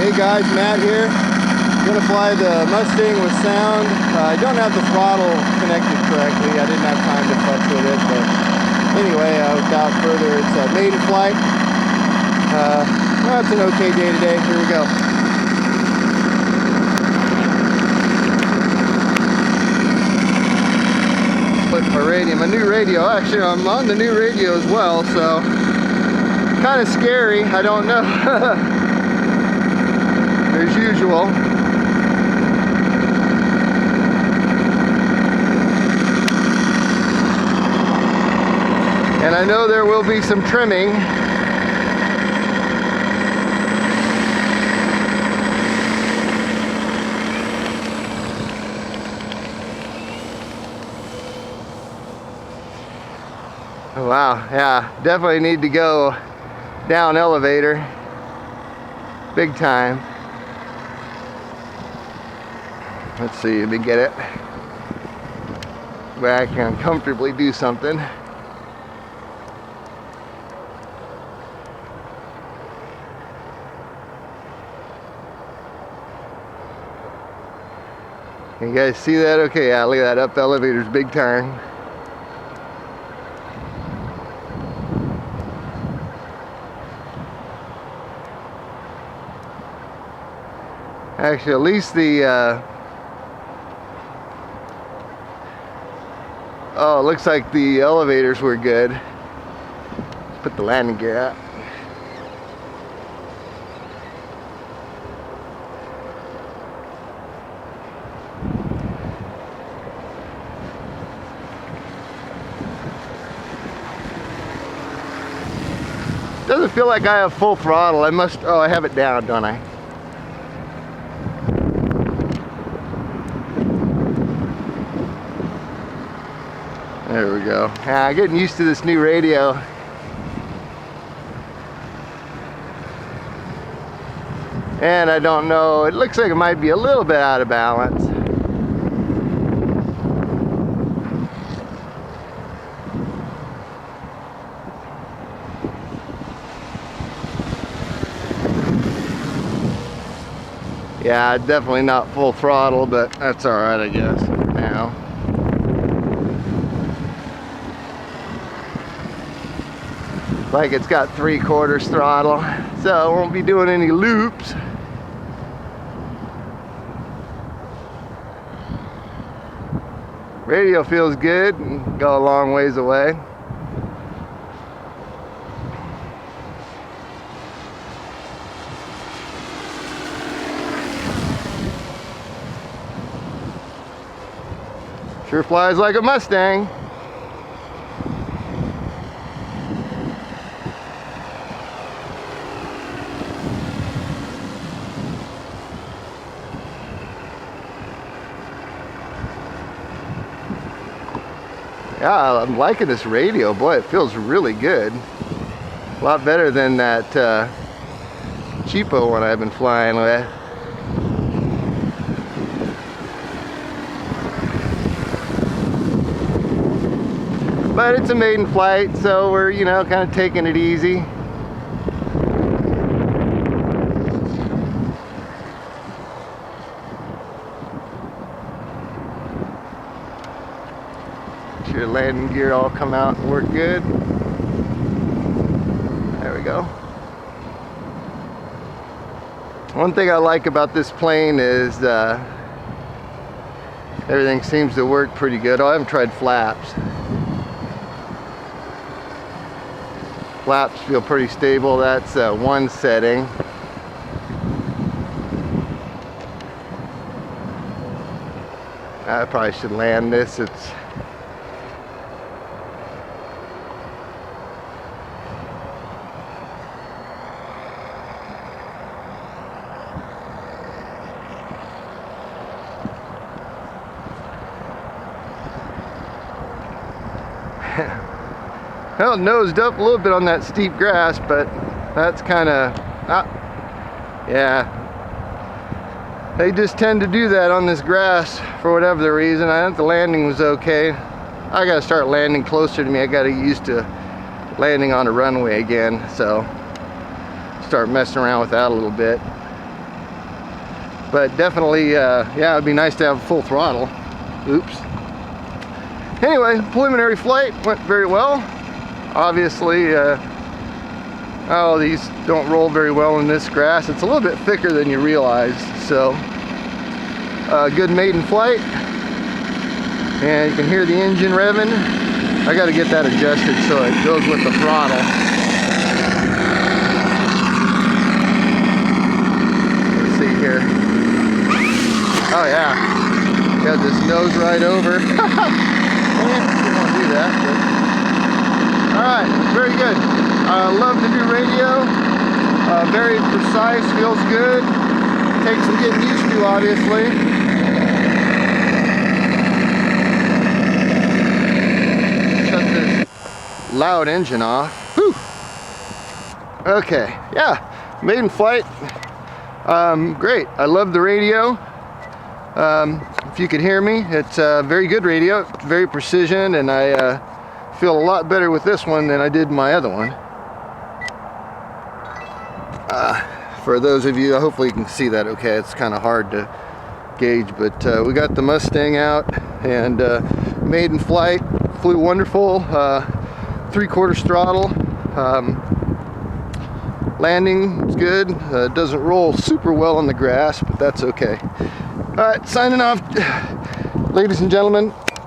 Hey guys, Matt here. I'm gonna fly the Mustang with sound. I don't have the throttle connected correctly. I didn't have time to fuss with it, but anyway, without further, it's a Maiden Flight. Well, it's an okay day today. Here we go. Put my radio, my new radio. Actually, I'm on the new radio as well, so kind of scary. I don't know. As usual. And I know there will be some trimming. Wow, yeah, definitely need to go down elevator. Big time. Let's see, let me get it where I can comfortably do something. Can you guys see that? Okay, yeah, look at that, up elevator's big time. Actually, at least the oh, it looks like the elevators were good. Let's put the landing gear out. Doesn't feel like I have full throttle. I must, oh, I have it down, don't I? There we go. Yeah, getting used to this new radio. And I don't know, it looks like it might be a little bit out of balance. Yeah, definitely not full throttle, but that's alright, I guess, now. Like it's got 3/4 throttle, so I won't be doing any loops. Radio feels good and go a long ways away. Sure flies like a Mustang. Yeah, I'm liking this radio. Boy, it feels really good. A lot better than that cheapo one I've been flying with. But it's a maiden flight, so we're, you know, kind of taking it easy. Your landing gear all come out and work good. There we go. One thing I like about this plane is everything seems to work pretty good. Oh, I haven't tried flaps. Flaps feel pretty stable. That's one setting. I probably should land this. It's well, nosed up a little bit on that steep grass, but that's kind of, yeah. They just tend to do that on this grass for whatever the reason. I think the landing was okay. I gotta start landing closer to me. I gotta get used to landing on a runway again, so start messing around with that a little bit. but definitely, yeah, it'd be nice to have full throttle. Oops. Anyway, preliminary flight went very well. Obviously, oh, these don't roll very well in this grass. It's a little bit thicker than you realize, so good maiden flight. And you can hear the engine revving. I got to get that adjusted so it goes with the throttle. Let's see here. Oh yeah, got this nose right over. You don't do that, but alright, very good. Love the new radio. Very precise, feels good. Takes some getting used to, obviously. Shut this loud engine off. Whew. Okay, yeah, maiden flight. Great. I love the radio. If you could hear me, it's a very good radio, very precision, and I feel a lot better with this one than I did my other one. For those of you, hopefully you can see that okay. It's kind of hard to gauge, but we got the Mustang out, and maiden flight, flew wonderful, 3/4 throttle. Landing is good. Doesn't roll super well on the grass, but that's okay. All right, signing off, ladies and gentlemen.